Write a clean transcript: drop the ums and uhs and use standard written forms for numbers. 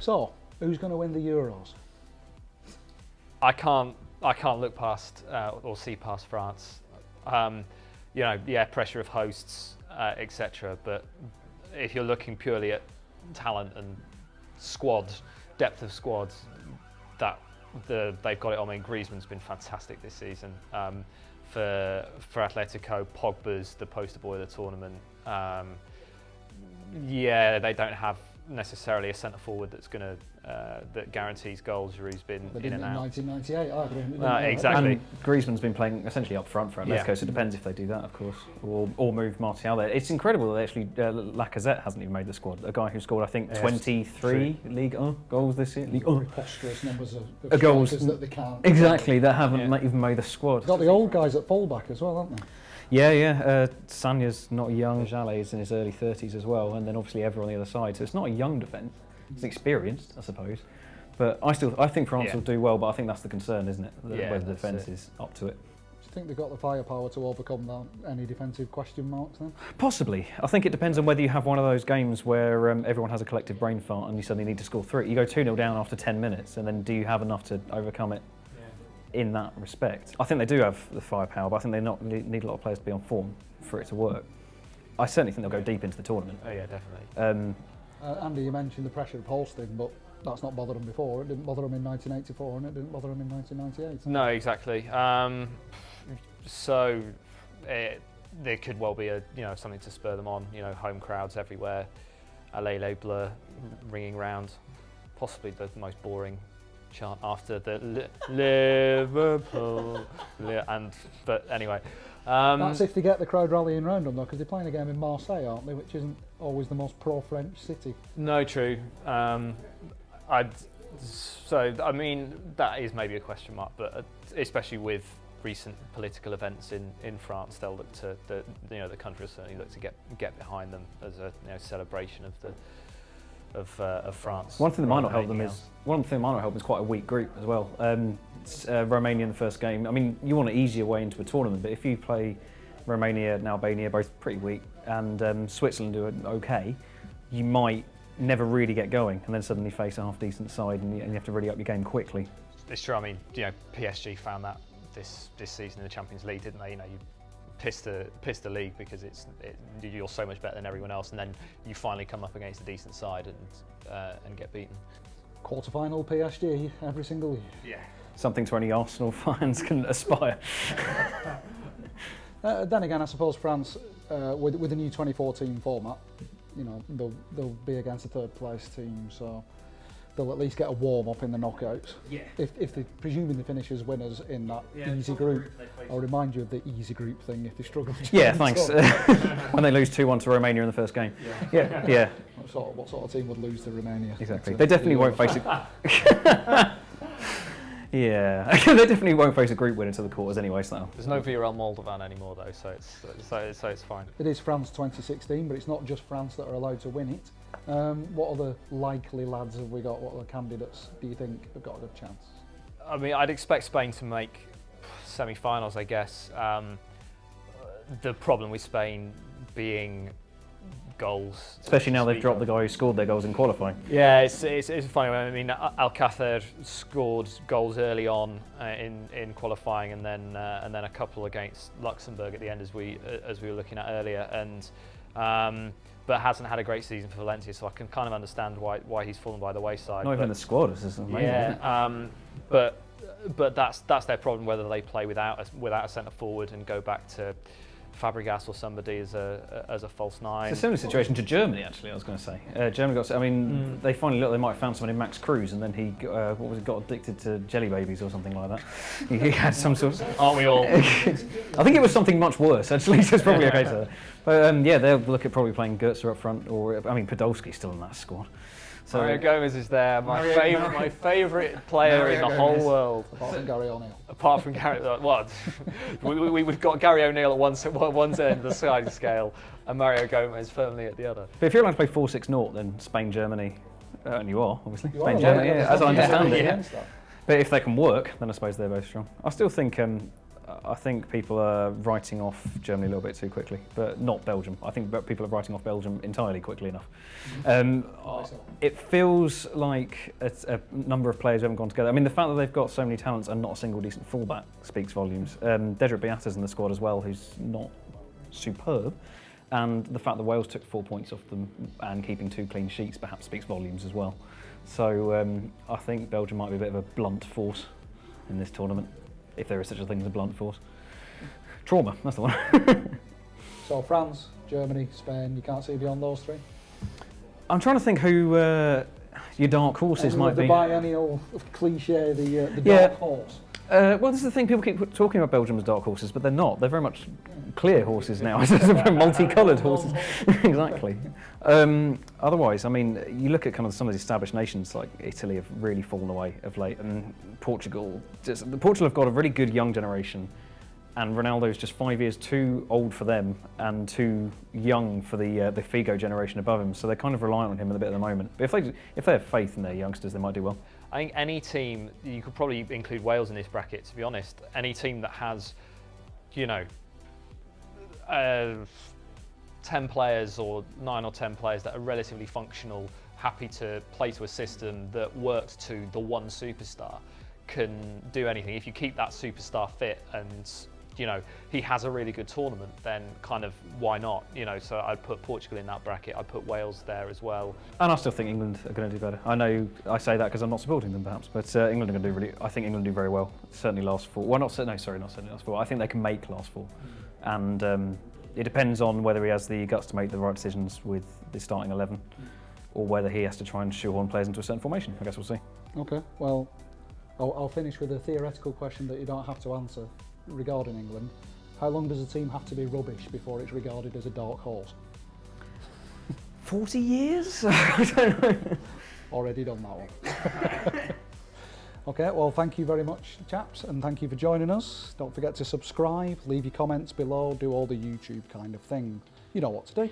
So, who's going to win the Euros? I can't look past or see past France. You know, yeah, pressure of hosts, etc. But if you're looking purely at talent and squads, depth of squads, they've got it on. I mean, Griezmann's been fantastic this season. For Atletico, Pogba's the poster boy of the tournament. Yeah, they don't have necessarily a centre forward that's going to that guarantees goals. Giroud's been in and out. 1998, I agree. Exactly. And Griezmann's been playing essentially up front for Atletico, so it depends if they do that, of course, or move Martial there. It's incredible that actually Lacazette hasn't even made the squad. A guy who scored, I think, 23 League goals this year. Preposterous numbers of goals that they can't. Exactly, that haven't even made the squad. Got the old guys at fullback as well, haven't they? Yeah. Sanya's not young. Jalle's in his early 30s as well, and then obviously Evra on the other side. So it's not a young defence. It's experienced, I suppose. But I think France will do well. But I think that's the concern, isn't it? Whether the defence is up to it. Do you think they've got the firepower to overcome any defensive question marks then? Possibly. I think it depends on whether you have one of those games where everyone has a collective brain fart and you suddenly need to score 3. You go 2-0 down after 10 minutes, and then do you have enough to overcome it? In that respect, I think they do have the firepower, but I think they need a lot of players to be on form for it to work. I certainly think they'll go deep into the tournament. Oh yeah, definitely. Andy, you mentioned the pressure of hosting, but that's not bothered them before. It didn't bother them in 1984, and it didn't bother them in 1998. No, exactly. So there could well be something to spur them on. You know, home crowds everywhere, Allez Bleu ringing round, possibly the most boring chant after the Liverpool, but anyway. That's if they get the crowd rallying round them though, because they're playing a game in Marseille, aren't they? Which isn't always the most pro-French city. No, true. I mean, that is maybe a question mark, but especially with recent political events in France, they'll look to the country will certainly look to get behind them as a celebration of France. One thing that might not help them is quite a weak group as well. Romania in the first game. I mean, you want to ease your way into a tournament, but if you play Romania and Albania, both pretty weak, and Switzerland do okay, you might never really get going, and then suddenly face a half-decent side, and you have to really up your game quickly. It's true. I mean, PSG found that this season in the Champions League, didn't they? You piss the league because you're so much better than everyone else, and then you finally come up against a decent side and get beaten. Quarter-final PSG every single year. Yeah. Something to any Arsenal fans can aspire. Then again, I suppose France, with the new 2014 format, they'll be against a third-place team, so they'll at least get a warm-up in the knockouts. Yeah. If they presuming they finish as winners in that easy group, I'll remind you of the easy group thing if they struggle. Yeah, thanks. When they lose 2-1 to Romania in the first game. Yeah. What sort of team would lose to Romania? Exactly. They definitely won't face it. Yeah, they definitely won't face a group winner to the quarters anyway. So there's no VRL Moldovan anymore though, so it's fine. It is France 2016, but it's not just France that are allowed to win it. What other likely lads have we got? What other candidates do you think have got a good chance? I mean, I'd expect Spain to make semi-finals, I guess. The problem with Spain being goals, especially now they've dropped the guy who scored their goals in qualifying. Yeah, it's funny. I mean, Alcácer scored goals early on in qualifying, and then a couple against Luxembourg at the end, as we were looking at earlier, and but hasn't had a great season for Valencia. So I can kind of understand why he's fallen by the wayside. Not even the squad. This is amazing. Yeah, but that's their problem. Whether they play without a centre forward and go back to Fabregas or somebody as a false nine. It's a similar situation to Germany, actually. I was going to say Germany got. I mean, they finally looked. They might have found someone in Max Cruz, and then he got addicted to jelly babies or something like that. He had some sort of. Aren't we all? I think it was something much worse. Actually, so it's probably okay to. But they'll look at probably playing Goetze up front, or Podolski's still in that squad. So Mario Gomez is there, my favourite player in the whole world. Apart from Gary O'Neill. Apart from Gary, what? We've got Gary O'Neill at one end of the sliding scale, and Mario Gomez firmly at the other. But if you're allowed to play 4-6-0, then Spain, Germany, and you are obviously Spain, Germany, as I understand it. Yeah. But if they can work, then I suppose they're both strong. I still think I think people are writing off Germany a little bit too quickly, but not Belgium. I think people are writing off Belgium entirely quickly enough. It feels like a number of players haven't gone together. I mean, the fact that they've got so many talents and not a single decent fullback speaks volumes. Dedrick Beatta's in the squad as well, who's not superb. And the fact that Wales took 4 points off them and keeping 2 clean sheets perhaps speaks volumes as well. So I think Belgium might be a bit of a blunt force in this tournament, if there is such a thing as a blunt force. Trauma, that's the one. So France, Germany, Spain, you can't see beyond those 3? I'm trying to think who your dark horses might be. The biennial cliche, the dark horse. Well, this is the thing, people keep talking about Belgium as dark horses, but they're not. They're very much clear horses now, multicoloured horses. Exactly. Otherwise, I mean, you look at kind of some of the established nations like Italy have really fallen away of late, and Portugal have got a really good young generation, and Ronaldo's just 5 years too old for them and too young for the Figo generation above him, so they're kind of reliant on him a bit at the moment. But if they have faith in their youngsters, they might do well. I think any team, you could probably include Wales in this bracket, to be honest, any team that has, 10 players or 9 or 10 players that are relatively functional, happy to play to a system that works to the one superstar, can do anything. If you keep that superstar fit and he has a really good tournament, then kind of why not? So I'd put Portugal in that bracket. I'd put Wales there as well. And I still think England are going to do better. I know I say that because I'm not supporting them, perhaps, but England are going to do I think England do very well. Certainly last 4. Well, not certainly last 4. I think they can make last 4, and it depends on whether he has the guts to make the right decisions with the starting 11, or whether he has to try and shoehorn players into a certain formation. I guess we'll see. Okay. Well, I'll finish with a theoretical question that you don't have to answer. Regarding England, how long does a team have to be rubbish before it's regarded as a dark horse? 40 years? I don't know. Already done that one. Okay, well, thank you very much, chaps, and thank you for joining us. Don't forget to subscribe, leave your comments below, do all the YouTube kind of thing. You know what to do.